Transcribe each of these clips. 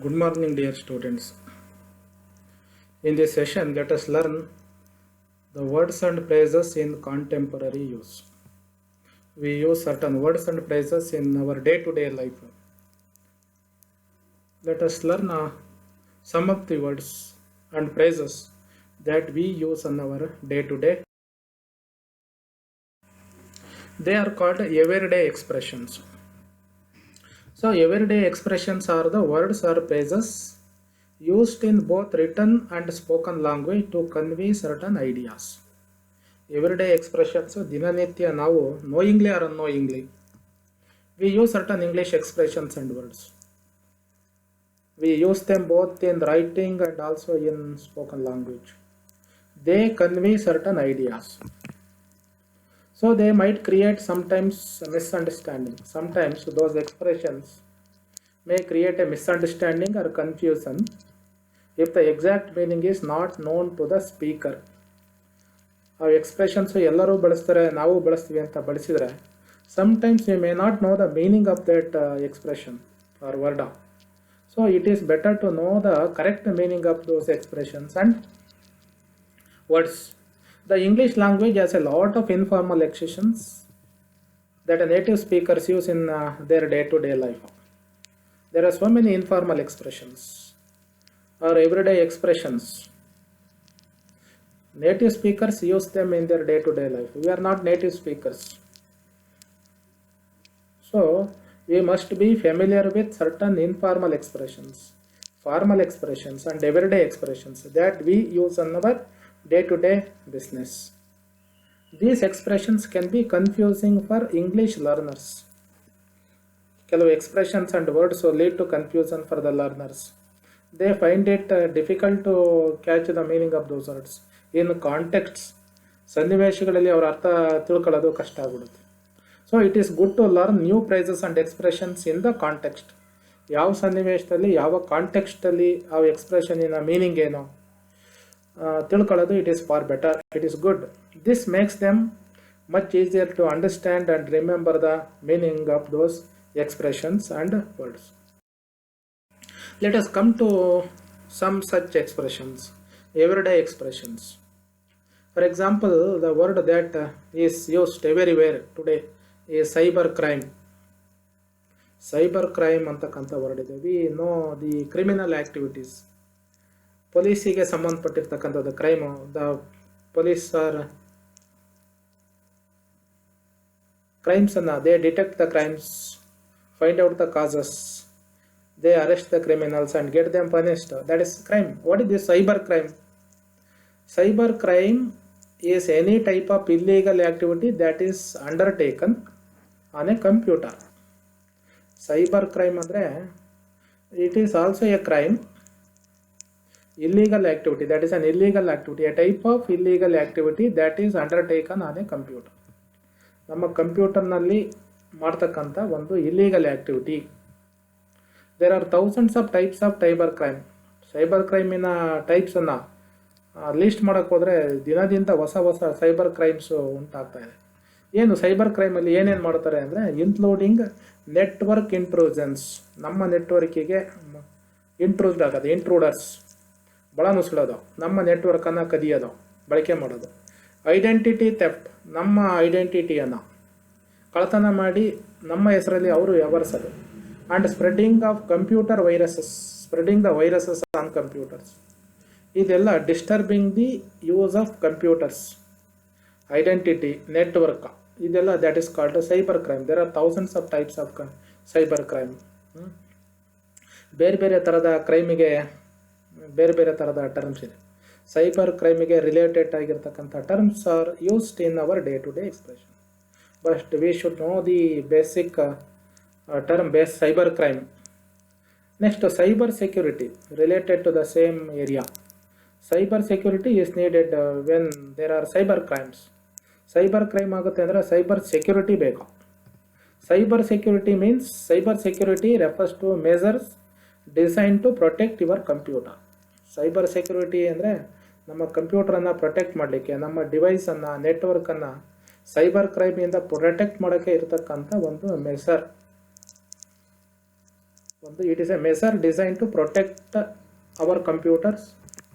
Good morning, dear students. In this session, let us learn the words and phrases in contemporary use. We use certain words and phrases in our day-to-day life. Let us learn some of the words and phrases that we use in our day-to-day. They are called everyday expressions. So, everyday expressions are the words or phrases used in both written and spoken language to convey certain ideas. Everyday expressions ದಿನನಿತ್ಯ ನಾವು knowingly or unknowingly we use certain English expressions and words. We use them both in writing and also in spoken language. They convey certain ideas. So they might create sometimes a misunderstanding. Sometimes those expressions may create a misunderstanding or confusion if the exact meaning is not known to the speaker. ಆ expressions ಎಲ್ಲರೂ ಬಳಸ್ತಾರೆ, ನಾವು ಬಳಸ್ತೀವಿ ಅಂತ ಬಳಸಿದರೆ sometimes we may not know the meaning of that expression or word. So it is better to know the correct meaning of those expressions and words. The English language has a lot of informal expressions that native speakers use in their day-to-day life. There are so many informal expressions or everyday expressions. Native speakers use them in their day-to-day life. We are not native speakers. So, we must be familiar with certain informal expressions, formal expressions and everyday expressions that we use in our day-to-day business. These expressions can be confusing for English learners. ಕೆಲವು expressions and words will lead to confusion for the learners. They find it difficult to catch the meaning of those words. In contexts, ಸನ್ನಿವೇಶಗಳಲ್ಲಿ ಅವರ ಅರ್ಥ ತಿಳ್ಕೊಳ್ಳೋದು ಕಷ್ಟ ಆಗ್ಬಿಡುತ್ತೆ. So it is good to learn new phrases and expressions in the context. ಯಾವ ಸನ್ನಿವೇಶದಲ್ಲಿ ಯಾವ ಕಾಂಟೆಕ್ಸ್ಟಲ್ಲಿ ಆ ಎಕ್ಸ್ಪ್ರೆಷನಿನ ಮೀನಿಂಗ್ ಏನೋ ತಿಳ್ಕೊಳ್ಳೋದು it is far better. It is good. This makes them much easier to understand and remember the meaning of those expressions and words. Let us come to some such expressions, everyday expressions. For example, the word that is used everywhere today is cyber crime. Cyber crime ಅಂತಕ್ಕಂಥ word ಇದೆ. We know the criminal activities. ಪೊಲೀಸಿಗೆ ಸಂಬಂಧಪಟ್ಟಿರ್ತಕ್ಕಂಥದ್ದು crime. The police are crimes ಅನ್ನ they detect the crimes, find out the causes, they arrest the criminals and get them punished. That is crime. What is this cyber crime? Cyber crime is any type of illegal activity that is undertaken on a computer. Cyber crime andre it is also a crime, illegal activity, that is an illegal activity, a type of illegal activity that is undertaken on a computer. ನಮ್ಮ ಕಂಪ್ಯೂಟರ್ನಲ್ಲಿ ಮಾಡ್ತಕ್ಕಂಥ ಒಂದು illegal activity. There are thousands of types of cyber crime. Cyber ಕ್ರೈಮಿನ ಟೈಪ್ಸನ್ನು list ಮಾಡೋಕ್ಕೆ ಹೋದರೆ ದಿನದಿಂದ ಹೊಸ ಹೊಸ ಸೈಬರ್ ಕ್ರೈಮ್ಸು ಉಂಟಾಗ್ತಾ ಇದೆ. ಏನು ಸೈಬರ್ ಕ್ರೈಮಲ್ಲಿ ಏನೇನು ಮಾಡ್ತಾರೆ ಅಂದರೆ ಇನ್ಕ್ಲೂಡಿಂಗ್ ನೆಟ್ವರ್ಕ್ ಇಂಟ್ರೂಷನ್ಸ್. ನಮ್ಮ ನೆಟ್ವರ್ಕಿಗೆ ಇಂಟ್ರೂಸ್ಡ್ ಆಗೋದು, ಇಂಟ್ರೂಡರ್ಸ್ ಬಳ ನುಸುಳೋದು, ನಮ್ಮ ನೆಟ್ವರ್ಕನ್ನು ಕದಿಯೋದು, ಬಳಕೆ ಮಾಡೋದು. ಐಡೆಂಟಿಟಿ ಥೆಫ್ಟ್, ನಮ್ಮ ಐಡೆಂಟಿಟಿಯನ್ನು ಕಳ್ಳತನ ಮಾಡಿ ನಮ್ಮ ಹೆಸರಲ್ಲಿ ಅವರು ವ್ಯವಹರಿಸೋದು. And spreading of computer viruses, spreading the viruses on computers. ಇದೆಲ್ಲ disturbing the use of computers, identity, network, ಇದೆಲ್ಲ that is called cyber crime. There are thousands of types of cyber crime. ಬೇರೆ ಬೇರೆ ಥರದ ಕ್ರೈಮಿಗೆ ಬೇರೆ ಬೇರೆ ಥರದ ಟರ್ಮ್ಸ್ ಇದೆ. ಸೈಬರ್ ಕ್ರೈಮಿಗೆ ರಿಲೇಟೆಡ್ ಆಗಿರ್ತಕ್ಕಂಥ terms are used in our day to day expression. But we should know the basic term based cyber crime. Next, cyber security related to the same area. Cyber security is needed when there are cyber crimes. Cyber crime ಆಗುತ್ತೆ ಅಂದರೆ cyber security ಬೇಕು. Cyber security means cyber security refers to measures designed to protect your computer. Cyber security ಅಂದರೆ ನಮ್ಮ ಕಂಪ್ಯೂಟರನ್ನು protect ಮಾಡಲಿಕ್ಕೆ, ನಮ್ಮ ಡಿವೈಸನ್ನು, ನೆಟ್ವರ್ಕನ್ನು cyber ಕ್ರೈಮಿಂದ protect ಮಾಡೋಕ್ಕೆ ಇರತಕ್ಕಂಥ ಒಂದು ಮೆಸರ್. ಒಂದು it is a measure designed to protect our computers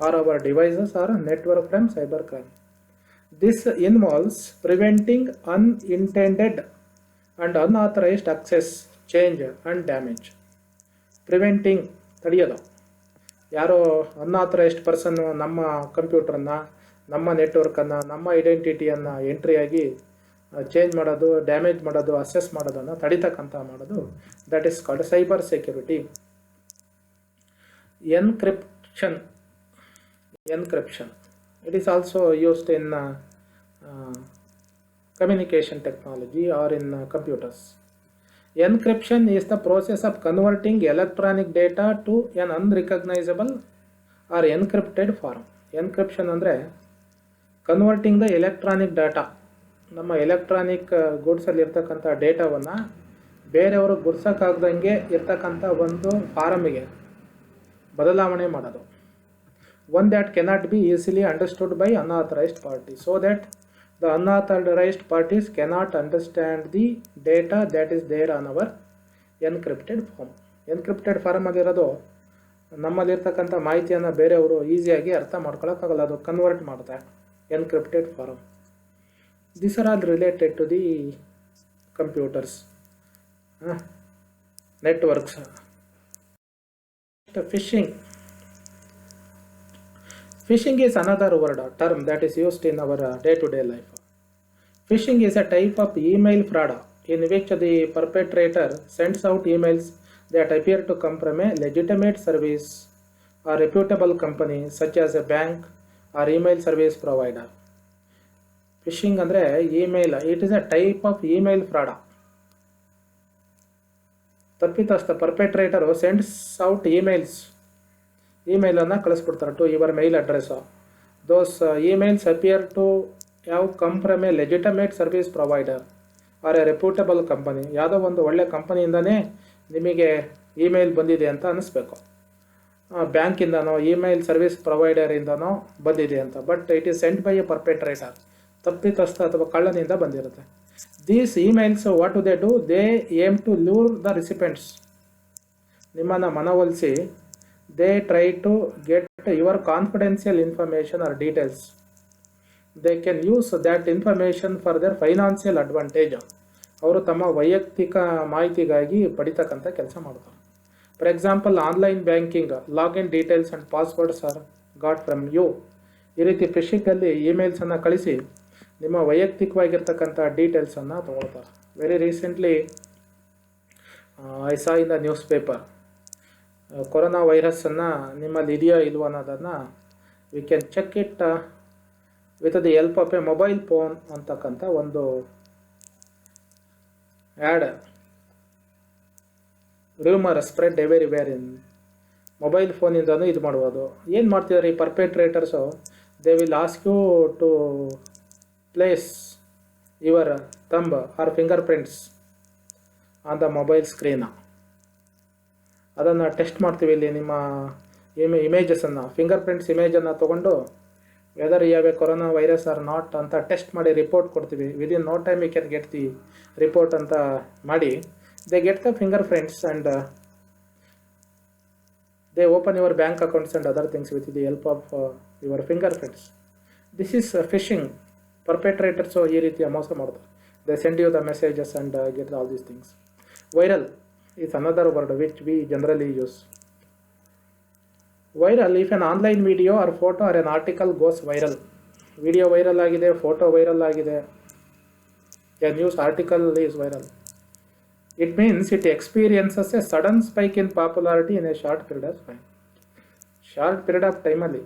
or our devices or network from cybercrime. This involves preventing unintended and unauthorized access, change and damage. Preventing ತಡೆಯೋದು, ಯಾರೋ unauthorised ಪರ್ಸನ್ನು ನಮ್ಮ ಕಂಪ್ಯೂಟ್ರನ್ನು, ನಮ್ಮ ನೆಟ್ವರ್ಕನ್ನು, ನಮ್ಮ ಐಡೆಂಟಿಟಿಯನ್ನು ಎಂಟ್ರಿಯಾಗಿ change ಮಾಡೋದು, damage ಮಾಡೋದು, assess ಮಾಡೋದನ್ನು ತಡಿತಕ್ಕಂಥ ಮಾಡೋದು, that is called cyber security. Encryption it is also used in communication technology or in computers. Encryption is the process of converting electronic data to an unrecognizable or encrypted form. Encryption ಅಂದರೆ converting the electronic data, ನಮ್ಮ electronic ಗೂಡ್ಸಲ್ಲಿ ಇರ್ತಕ್ಕಂಥ ಡೇಟಾವನ್ನು ಬೇರೆಯವರು ಗುಡ್ಸೋಕ್ಕಾಗ್ದಂಗೆ ಇರ್ತಕ್ಕಂಥ ಒಂದು ಫಾರಮಿಗೆ ಬದಲಾವಣೆ ಮಾಡೋದು. One that cannot be easily understood by unauthorized parties, so that the unauthorized parties cannot understand the data that is there on our encrypted form. Encrypted form ಆಗಿರೋದು ನಮ್ಮಲ್ಲಿರ್ತಕ್ಕಂಥ ಮಾಹಿತಿಯನ್ನು ಬೇರೆಯವರು ಈಸಿಯಾಗಿ ಅರ್ಥ ಮಾಡ್ಕೊಳ್ಳೋಕ್ಕಾಗಲ್ಲ, ಅದು ಕನ್ವರ್ಟ್ ಮಾಡ್ತಾರೆ. Encrypted form. These are all related to the computers, networks. Phishing is another term that is used in our day-to-day life. Phishing is a type of email fraud in which the perpetrator sends out emails that appear to come from a legitimate service or reputable company such as a bank or email service provider. Phishing ಅಂದರೆ email, it is a type of email fraud. ತಪ್ಪಿತಸ್ಥ perpetrator sends out ಇಮೇಲನ್ನು ಕಳಿಸ್ಬಿಡ್ತಾರೆ to your mail address. Those emails appear to ಯಾವ come from a legitimate service provider or a reputable company. ಯಾವುದೋ ಒಂದು ಒಳ್ಳೆ ಕಂಪನಿಯಿಂದನೇ ನಿಮಗೆ email ಬಂದಿದೆ ಅಂತ ಅನ್ನಿಸ್ಬೇಕು, ಬ್ಯಾಂಕಿಂದನೋ ಇಮೇಲ್ ಸರ್ವಿಸ್ ಪ್ರೊವೈಡರಿಂದನೋ ಬಂದಿದೆ ಅಂತ. But it is sent by a perpetrator, ತಪ್ಪಿತಸ್ಥ ಅಥವಾ ಕಳ್ಳನಿಂದ ಬಂದಿರುತ್ತೆ. These emails what do they do? They aim to lure the recipients. ನಿಮ್ಮನ್ನು ಮನವೊಲಿಸಿ they try to get your confidential information or details. They can use that information for their financial advantage. ಅವರು ತಮ್ಮ ವೈಯಕ್ತಿಕ ಮಾಹಿತಿಗಾಗಿ ಪಡಿತಕ್ಕಂಥ ಕೆಲಸ ಮಾಡ್ತಾರೆ. For example, online banking login details and passwords are got from you. ಈ ರೀತಿ ಫಿಶಿಂಗಲ್ಲಿ ಇಮೇಲ್ಸನ್ನು ಕಳಿಸಿ ನಿಮ್ಮ ವೈಯಕ್ತಿಕವಾಗಿರ್ತಕ್ಕಂಥ ಡೀಟೇಲ್ಸನ್ನು ತೊಗೊಳ್ತಾರೆ. Very recently I saw in the news paper, corona ವೈರಸ್ಸನ್ನು ನಿಮ್ಮಲ್ಲಿ ಇದೆಯೋ ಇಲ್ವೋ ಅನ್ನೋದನ್ನು we can check it with the help of a mobile phone ಅಂತಕ್ಕಂಥ ಒಂದು and rumour spread everywhere in. Mobile ಫೋನಿಂದನೂ ಇದು ಮಾಡ್ಬೋದು. ಏನು ಮಾಡ್ತಿದ್ದಾರೆ ಈ perpetrators? They will ask you to place your thumb or finger prints on the mobile screen. ಅದನ್ನು test ಮಾಡ್ತೀವಿ. ಇಲ್ಲಿ ನಿಮ್ಮ ಇಮೇಜಸನ್ನು, ಫಿಂಗರ್ ಪ್ರಿಂಟ್ಸ್ ಇಮೇಜನ್ನು ತೊಗೊಂಡು weather you have a corona virus or not ಅಂತ ಟೆಸ್ಟ್ ಮಾಡಿ ರಿಪೋರ್ಟ್ ಕೊಡ್ತೀವಿ. Within no time you can get the report ಅಂತ ಮಾಡಿ they get the finger prints and they open your bank accounts and other things with the help of your finger prints. This is phishing. Perpetrators ಈ ರೀತಿಯ ಮೋಸ ಮಾಡ್ತಾರೆ. They send you the messages and get all these things. Viral is another word which we generally use. Viral, if an online video or photo or an article goes viral. Video viral agide, photo viral agide, a news article is viral. It means it experiences a sudden spike in popularity in a short period of time. Short period of time ಅಲ್ಲಿ,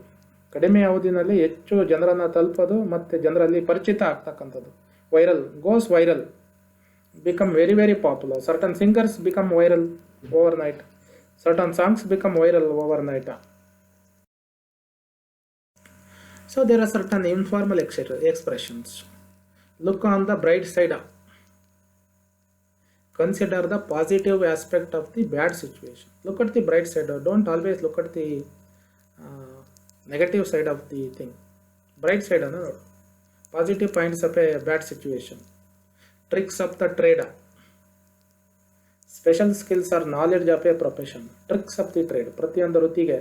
ಕಡಿಮೆ ಅವಧಿನಲ್ಲಿ ಹೆಚ್ಚು ಜನರನ್ನು ತಲುಪೋದು ಮತ್ತು ಜನರಲ್ಲಿ ಪರಿಚಿತ ಆಗ್ತಕ್ಕಂಥದ್ದು. Viral, goes viral, become very very popular. Certain singers become viral overnight. Certain songs become viral overnight. So there are certain informal expressions. Look on the bright side. Consider the positive aspect of the bad situation. Look at the bright side. Don't always look at the negative side of the thing. Bright side, positive points of a bad situation. Tricks of the trade. Special skills or knowledge of a profession. Tricks of the trade, ಪ್ರತಿಯೊಂದು ವೃತ್ತಿಗೆ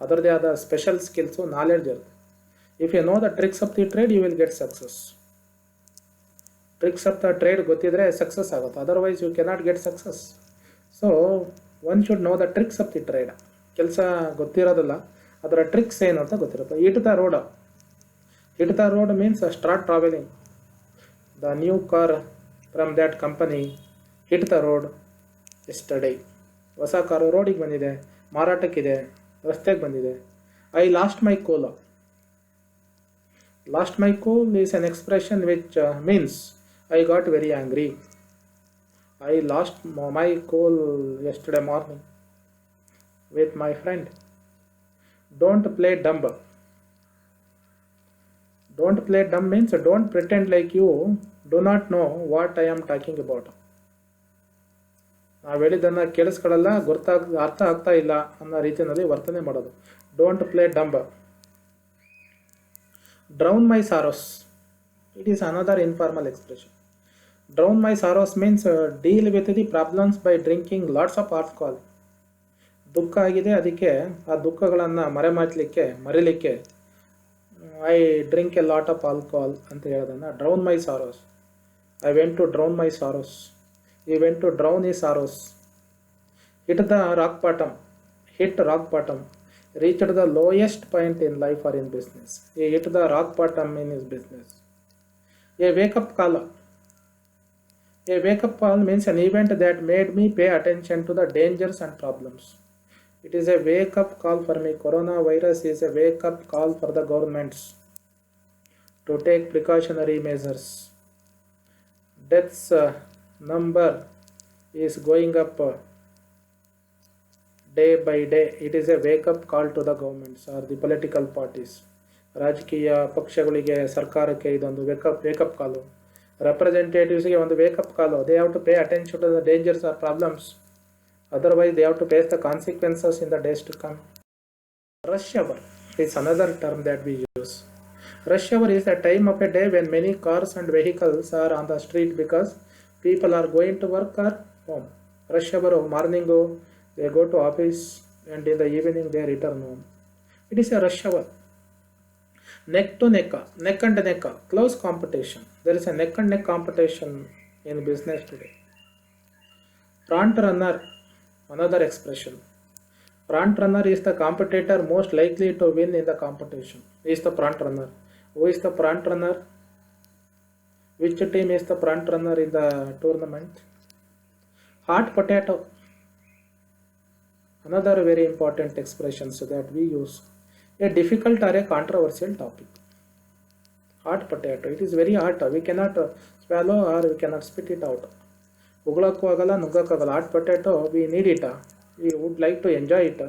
ಅದರದೇ ಆದ special skills knowledge ಇರುತ್ತೆ. If you know the tricks of the trade you will get success. Tricks of the trade ಗೊತ್ತಿದ್ರೆ success ಆಗುತ್ತೆ, otherwise you cannot get success. So one should know the tricks of the trade. ಕೆಲಸ ಗೊತ್ತಿರೋದಿಲ್ಲ, ಅದರ tricks ಏನು ಅಂತ ಗೊತ್ತಿರುತ್ತೆ. Hit the road. Hit the road means start travelling. The new car from that company hit the road yesterday. ಹೊಸ car ರೋಡಿಗೆ ಬಂದಿದೆ, ಮಾರಾಟಕ್ಕಿದೆ, ರಸ್ತೆಗೆ ಬಂದಿದೆ. I lost my cool. Last my cool is an expression which means I got very angry. I lost my cool yesterday morning with my friend. Don't play dumb. Don't play dumb means don't pretend like you do not know what I am talking about. ನಾವು ಹೇಳಿದ್ದನ್ನು ಕೇಳಿಸ್ಕೊಳ್ಳಲ್ಲ, ಅರ್ಥ ಆಗ್ತಾ ಇಲ್ಲ ಅನ್ನೋ ರೀತಿಯಲ್ಲಿ ವರ್ತನೆ ಮಾಡೋದು. Don't play dumb. Drown my sorrows. It is another informal expression. Drown my sorrows means deal with the problems by drinking lots of alcohol. ದುಃಖ ಆಗಿದೆ, ಅದಕ್ಕೆ ಆ ದುಃಖಗಳನ್ನು ಮರಿಲಿಕ್ಕೆ I drink a lot of alcohol ಅಂತ ಹೇಳೋದನ್ನು drown my sorrows. I went to drown my sorrows. He went to drown his sorrows. Hit the rock bottom. Hit rock bottom. Reached the lowest point in life or in business. He hit the rock bottom in his business. A wake-up call. A wake-up call means an event that made me pay attention to the dangers and problems. It is a wake-up call for me. Coronavirus is a wake-up call for the governments to take precautionary measures. Deaths number is going up day by day. It is a wake up call to the governments or the political parties. ರಾಜಕೀಯ ಪಕ್ಷಗಳಿಗೆ, ಸರ್ಕಾರಕ್ಕೆ ಇದೊಂದು wake up call. ರೆಪ್ರೆಸೆಂಟೇಟಿವ್ಸ್ಗೆ ಒಂದು wake up call. They have to pay attention to the dangers or problems, otherwise they have to face the consequences in the days to come. Rush hour is another term that we use. Rush hour is a time of a day when many cars and vehicles are on the street because people are going to work or home. Rush hour, morning they go to office and in the evening they return home. It is a rush hour. Neck to neck, neck and neck, close competition. There is a neck and neck competition in business today. Front runner, another expression. Front runner is the competitor most likely to win in the competition. He is the front runner. Who is the front runner? Which team is the front runner in the tournament? Hot potato. Another very important expression that we use. A difficult or a controversial topic. Hot potato. It is very hot. We cannot swallow or we cannot spit it out. ಉಗುಳಕ್ಕೂ ಆಗಲ್ಲ, ನುಗ್ಗಕ್ಕಾಗಲ್ಲ. Hot potato we need it. We would like to enjoy it.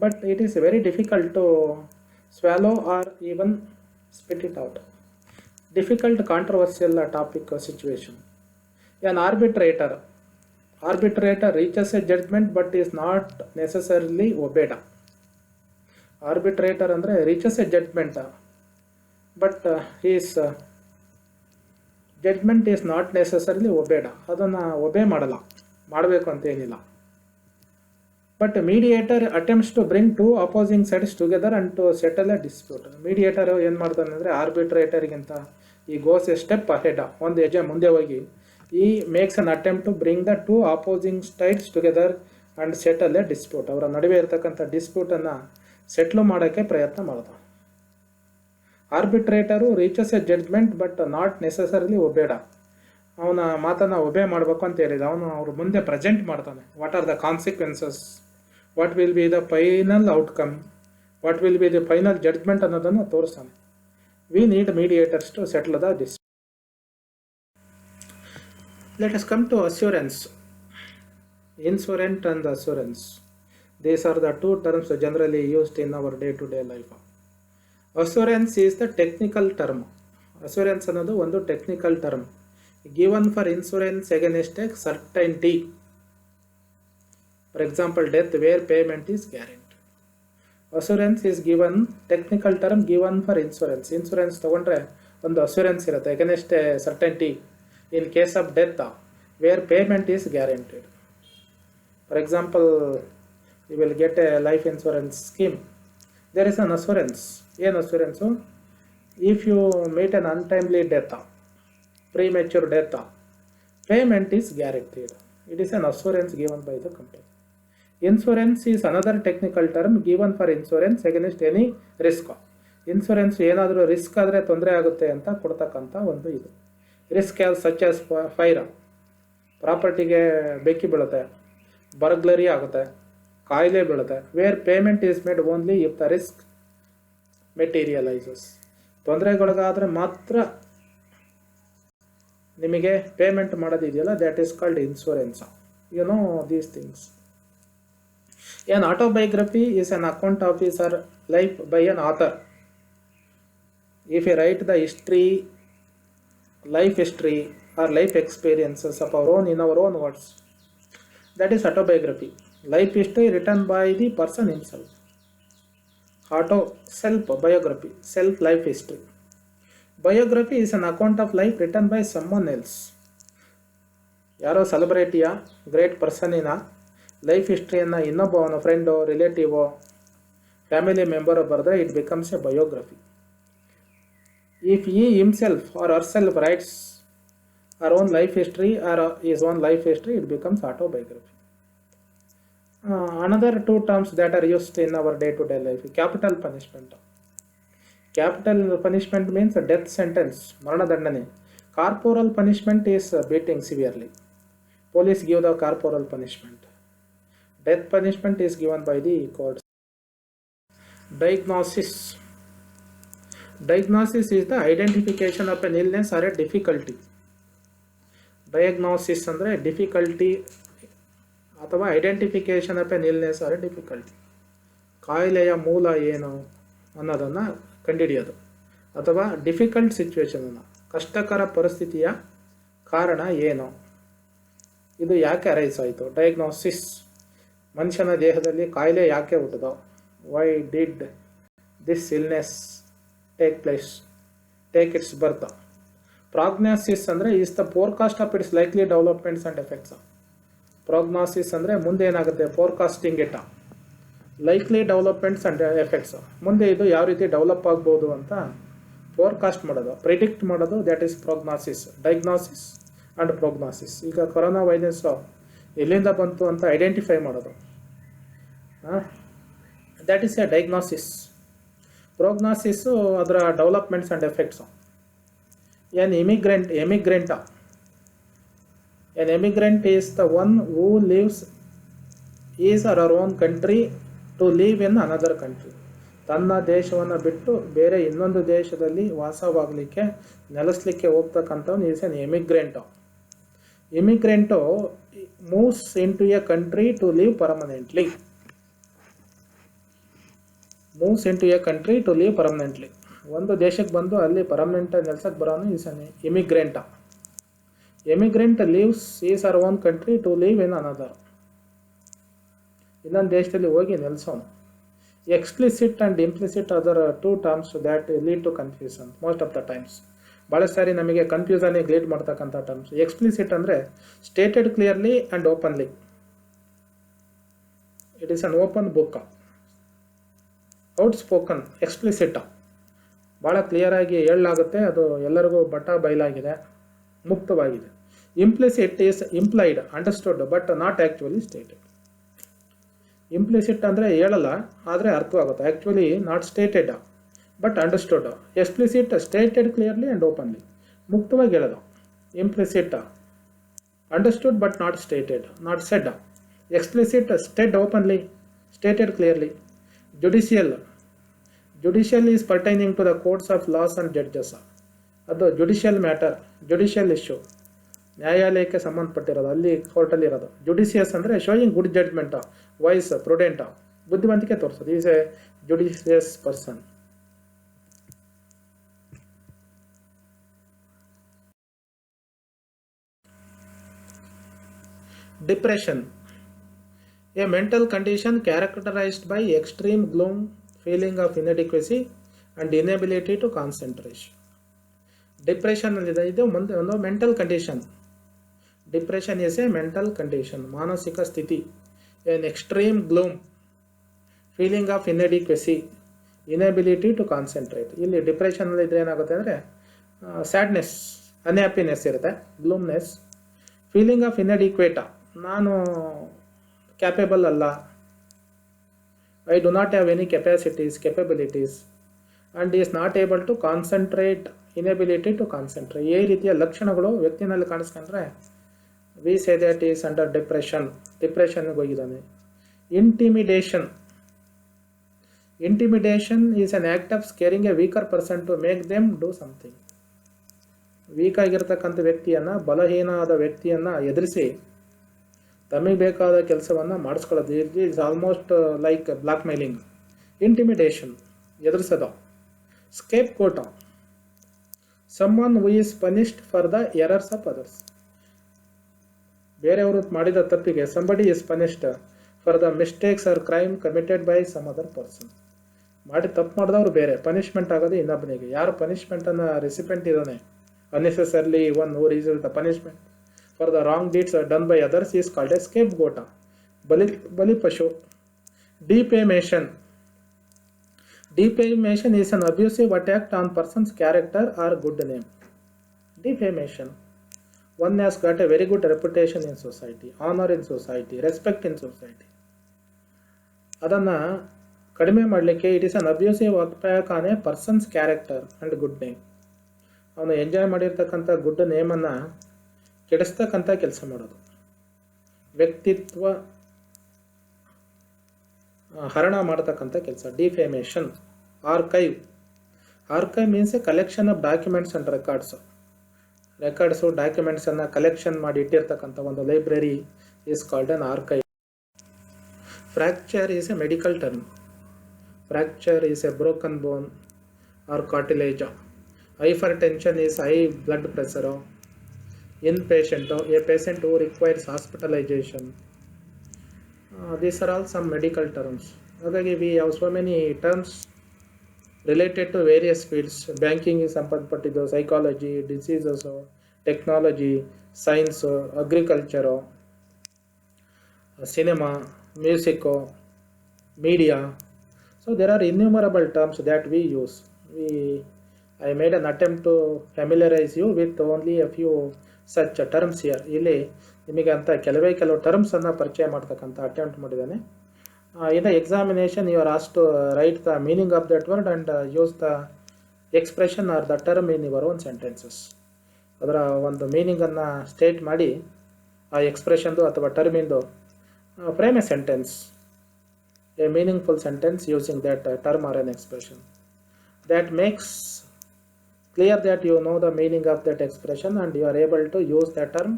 But it is very difficult to swallow or even spit it out. Difficult, controversial topic situation. An arbitrator. Arbitrator reaches a judgment but is not necessarily obeyed. Arbitrator andre reaches a judgment but his judgment is not necessarily obeyed. ಅದನ್ನು ಒಬೇ ಮಾಡಬೇಕು ಅಂತ ಏನಿಲ್ಲ. But mediator attempts to bring two opposing sides together and to settle a dispute. Mediator ಏನು ಮಾಡ್ತಾನೆ ಅಂದರೆ ಆರ್ಬಿಟ್ರೇಟರ್ಗಿಂತ he goes a step ahead, ಒಂದು ಹೆಜ್ಜೆ ಮುಂದೆ ಹೋಗಿ he makes an attempt to bring the two opposing sides together and settle a dispute. ಅವರ ನಡುವೆ ಇರತಕ್ಕಂಥ ಡಿಸ್ಪ್ಯೂಟನ್ನು ಸೆಟ್ಲ್ ಮಾಡೋಕ್ಕೆ ಪ್ರಯತ್ನ ಮಾಡ್ತಾನೆ. Arbitrator reaches a judgement but not necessarily obeyed. ಅವನ ಮಾತನ್ನು ಒಬೇ ಮಾಡಬೇಕು ಅಂತ ಹೇಳಿದ. ಅವನು ಅವ್ರ ಮುಂದೆ ಪ್ರೆಸೆಂಟ್ ಮಾಡ್ತಾನೆ. What are the consequences, what will be the final outcome, what will be the final judgement ಅನ್ನೋದನ್ನು ತೋರಿಸ್ತಾನೆ. We need mediators to settle the dispute. Let us come to assurance. Insurance and assurance. These are the two terms generally used in our day-to-day life. Assurance is the technical term. Assurance ಅನ್ನೋದು ಒಂದು technical term given for insurance against a certainty. For example, death where payment is guaranteed. Assurance is given, technical term given for insurance. Insurance ತಗೊಂಡ್ರೆ ಒಂದು assurance ಇರುತ್ತೆ against a certainty in case of death where payment is guaranteed. For example, you will get a life insurance scheme. There is an assurance. An assurance. If you meet an untimely death, premature death, payment is guaranteed. It is an assurance given by the company. Insurance is another technical term given for insurance against any risk. Insurance ಏನಾದರೂ risk ಆದರೆ ತೊಂದರೆ ಆಗುತ್ತೆ ಅಂತ ಕೊಡ್ತಕ್ಕಂಥ ಒಂದು ಇದು. Risk ಯಾವ್ದು such as fire, ಪ್ರಾಪರ್ಟಿಗೆ ಬೆಂಕಿ ಬೀಳುತ್ತೆ, ಬರ್ಗ್ಲರಿ ಆಗುತ್ತೆ, ಕಾಯಿಲೆ ಬೀಳುತ್ತೆ. Where payment is made only if the risk materialises. ತೊಂದರೆಗೊಳಗಾದರೆ ಮಾತ್ರ ನಿಮಗೆ ಪೇಮೆಂಟ್ ಮಾಡೋದಿದೆಯಲ್ಲ, that is called insurance. You know these things. An autobiography is an account of his or life by an author. If you write the history, life history or life experiences of our own in our own words, that is autobiography. Life history written by the person himself. Auto, self biography, self life history. Biography is an account of life written by someone else. ಯಾರೋ ಸೆಲೆಬ್ರಿಟಿಯ, great ಪರ್ಸನಿನ life ಹಿಸ್ಟ್ರಿಯನ್ನು ಇನ್ನೊಬ್ಬವನ ಫ್ರೆಂಡೋ, ರಿಲೇಟಿವೋ, family ಮೆಂಬರೋ ಬರೆದ್ರೆ it becomes A biography. If he himself or herself writes her own life history or his own life history, it becomes autobiography. Another two terms that are used in our day-to-day life: capital punishment. Capital punishment means a death sentence, marana dandane. Corporal punishment is beating severely. Police give the corporal punishment. Death punishment is given by the courts. Diagnosis. Diagnosis is the identification of an illness or a difficulty. Diagnosis ಅಂದರೆ difficulty ಅಥವಾ identification of an illness or a difficulty. ಕಾಯಿಲೆಯ ಮೂಲ ಏನು ಅನ್ನೋದನ್ನು ಕಂಡುಹಿಡಿಯೋದು, ಅಥವಾ difficult ಸಿಚುವೇಶನನ್ನು, ಕಷ್ಟಕರ ಪರಿಸ್ಥಿತಿಯ ಕಾರಣ ಏನು, ಇದು ಯಾಕೆ ಅರೈಸ್ ಆಯಿತು. ಡಯಾಗ್ನೋಸಿಸ್. ಮನುಷ್ಯನ ದೇಹದಲ್ಲಿ ಕಾಯಿಲೆ ಯಾಕೆ ಹುಟ್ಟಿದೋ, why did this illness take place, take its birth. Prognosis ಅಂದರೆ is the forecast of its likely developments and effects. Prognosis ಅಂದರೆ ಮುಂದೆ ಏನಾಗುತ್ತೆ, forecasting it, likely developments and effects, ಮುಂದೆ ಇದು ಯಾವ ರೀತಿ ಡೆವಲಪ್ ಆಗ್ಬೋದು ಅಂತ ಫೋರ್ಕಾಸ್ಟ್ ಮಾಡೋದು, ಪ್ರಿಡಿಕ್ಟ್ ಮಾಡೋದು, that is prognosis. Diagnosis and prognosis. ಈಗ ಕೊರೋನಾ ವೈರಸ್ಸು ಎಲ್ಲಿಂದ ಬಂತು ಅಂತ ಐಡೆಂಟಿಫೈ ಮಾಡೋದು, that is a diagnosis. Prognosis ಅದರ developments and effects. An emigrant is the one who leaves his or her own country to live in another country. ತನ್ನ ದೇಶವನ್ನು ಬಿಟ್ಟು ಬೇರೆ ಇನ್ನೊಂದು ದೇಶದಲ್ಲಿ ವಾಸವಾಗಲಿಕ್ಕೆ, ನೆಲೆಸಲಿಕ್ಕೆ ಹೋಗ್ತಕ್ಕಂಥವ್ನು is an emigrant. Immigrant moves in to a country to live permanently. Moves in to a country to live permanently. ಒಂದು ದೇಶಕ್ಕೆ ಬಂದು ಅಲ್ಲಿ ಪರ್ಮನೆಂಟ್ ನೆಲೆಸಕ್ಕೆ ಬರೋನು is an immigrant. Emigrant leaves his her own country to live in another. ಇನ್ನೊಂದು ದೇಶದಲ್ಲಿ ಹೋಗಿ ನೆಲೆಸೋನು. Explicit and implicit other two terms that lead to confusion most of the times. ಭಾಳ ಸಾರಿ ನಮಗೆ ಕನ್ಫ್ಯೂಷನಿಗೆ ಲೀಡ್ ಮಾಡ್ತಕ್ಕಂಥ ಟರ್ಮ್ಸ್. ಎಕ್ಸ್ಪ್ಲಿಸಿಟ್ ಅಂದರೆ stated clearly and openly. It is an open book. Out spoken. Explicit ಭಾಳ ಕ್ಲಿಯರಾಗಿ ಹೇಳಲಾಗುತ್ತೆ, ಅದು ಎಲ್ಲರಿಗೂ ಬಟ್ಟ ಬಯಲಾಗಿದೆ, ಮುಕ್ತವಾಗಿದೆ. Implicit is implied, understood but not actually stated. Implicit ಅಂದರೆ ಹೇಳಲ್ಲ ಆದರೆ ಅರ್ಥವಾಗುತ್ತೆ, actually not stated but understood. Explicit stated clearly and openly, ಮುಕ್ತವಾಗಿ ಹೇಳೋದು. Implicit understood but not stated, not said. Explicit stated openly, stated clearly. Judicial is pertaining to the courts of laws and judges. ಅದು judicial matter, judicial issue, ನ್ಯಾಯಾಲಯಕ್ಕೆ ಸಂಬಂಧಪಟ್ಟಿರೋದು, ಅಲ್ಲಿ ಕೋರ್ಟಲ್ಲಿ ಇರೋದು. Judicious ಅಂದರೆ showing good judgement, wise, prudent, ಬುದ್ಧಿವಂತಿಕೆ ತೋರಿಸೋದು. Is a judicious person. Depression, a mental condition characterized by extreme gloom, feeling of inadequacy and inability to concentration. Depression ಇದು ಒಂದು mental condition. Depression is A mental condition, ಮಾನಸಿಕ ಸ್ಥಿತಿ. an extreme gloom, feeling of inadequacy, inability to concentrate. ಇಲ್ಲಿ ಡಿಪ್ರೆಷನಲ್ಲಿ ಇದ್ರೆ ಏನಾಗುತ್ತೆ ಅಂದರೆ sadness, unhappiness ಇರುತ್ತೆ, ಗ್ಲೂಮ್ನೆಸ್, feeling of ಇನ್ಅಡಿಕ್ವೇಟ, ನಾನು ಕ್ಯಾಪೇಬಲ್ ಅಲ್ಲ, I do not have any capacities, capabilities, and is not able to concentrate, inability to concentrate. ಈ ರೀತಿಯ ಲಕ್ಷಣಗಳು ವ್ಯಕ್ತಿನಲ್ಲಿ ಕಾಣಿಸ್ಕೊಂಡ್ರೆ we say that is under ಡಿಪ್ರೆಷನ್ಗೆ ಹೋಗಿದ್ದಾನೆ. Intimidation is an act of scaring a weaker person to make them do something. Weak ಆಗಿರ್ತಕ್ಕಂಥ ವ್ಯಕ್ತಿಯನ್ನು, ಬಲಹೀನಾದ ವ್ಯಕ್ತಿಯನ್ನು ಎದುರಿಸಿ ತಮಗೆ ಬೇಕಾದ ಕೆಲಸವನ್ನು ಮಾಡಿಸ್ಕೊಳ್ಳೋದು. It is almost like blackmailing. Intimidation, ಎದುರಿಸೋದು. Scapegoat, someone who is punished for the errors of others. ಬೇರೆಯವರು ಮಾಡಿದ ತಪ್ಪಿಗೆ somebody is punished for the mistakes or crime committed by some other person. ಮಾಡಿ ತಪ್ಪು ಮಾಡಿದವರು ಬೇರೆ, punishment ಆಗೋದು ಇನ್ನೊಬ್ಬನಿಗೆ. ಯಾರು ಪನಿಷ್ಮೆಂಟನ್ನು ರೆಸಿಪೆಂಟ್ ಇದ್ದಾನೆ, unnecessarily one who receives the punishment for the wrong deeds are done by others is called a scapegoat. Bali Pashu. Defamation is an abusive attack on person's character or good name. Defamation. One has got a very good reputation in society, honor in society, respect in society. ಅದನ್ನು ಕಡಿಮೆ ಮಾಡಲಿಕ್ಕೆ it is an abusive attack on a person's character and good name. ಅವನು enjoy ಮಾಡಿರ್ತಕ್ಕಂಥ good ನೇಮನ್ನು ಕೆಡಿಸ್ತಕ್ಕಂಥ ಕೆಲಸ ಮಾಡೋದು, ವ್ಯಕ್ತಿತ್ವ ಹರಣ ಮಾಡತಕ್ಕಂಥ ಕೆಲಸ. Defamation. Archive means a collection of documents and records ಡಾಕ್ಯುಮೆಂಟ್ಸನ್ನು ಕಲೆಕ್ಷನ್ ಮಾಡಿ ಇಟ್ಟಿರ್ತಕ್ಕಂಥ ಒಂದು library is called an archive. Fracture is a medical term. Fracture is a broken bone or cartilage. Hypertension is high blood pressure. Inpatient, a patient who requires hospitalization. These are all some medical terms. ಹಾಗಾಗಿ we have so many terms related to various fields. Banking is ಸಂಬಂಧಪಟ್ಟಿದ್ದು, psychology, diseases, technology, science, agriculture, cinema, music, media. So there are innumerable terms that we use. I made an attempt to familiarize you with only a few such terms here. ಇಲ್ಲಿ ನಿಮಗೆ ಅಂತ ಕೆಲವು ಟರ್ಮ್ಸನ್ನು ಪರಿಚಯ ಮಾಡ್ತಕ್ಕಂಥ attempt ಮಾಡಿದ್ದೇನೆ. In the examination you are asked to write the meaning of that word and use the expression or the term in your own sentences. ಅದರ ಒಂದು ಮೀನಿಂಗನ್ನು state ಮಾಡಿ ಆ ಎಕ್ಸ್ಪ್ರೆಷನ್ದು ಅಥವಾ ಟರ್ಮಿಂದು frame a sentence, a meaningful sentence using that term or an expression. That makes clear that you know the meaning of that expression and you are able to use that term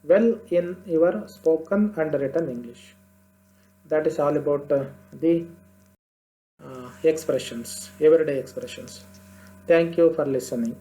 well in your spoken and written English. That is all about the expressions, everyday expressions. Thank you for listening.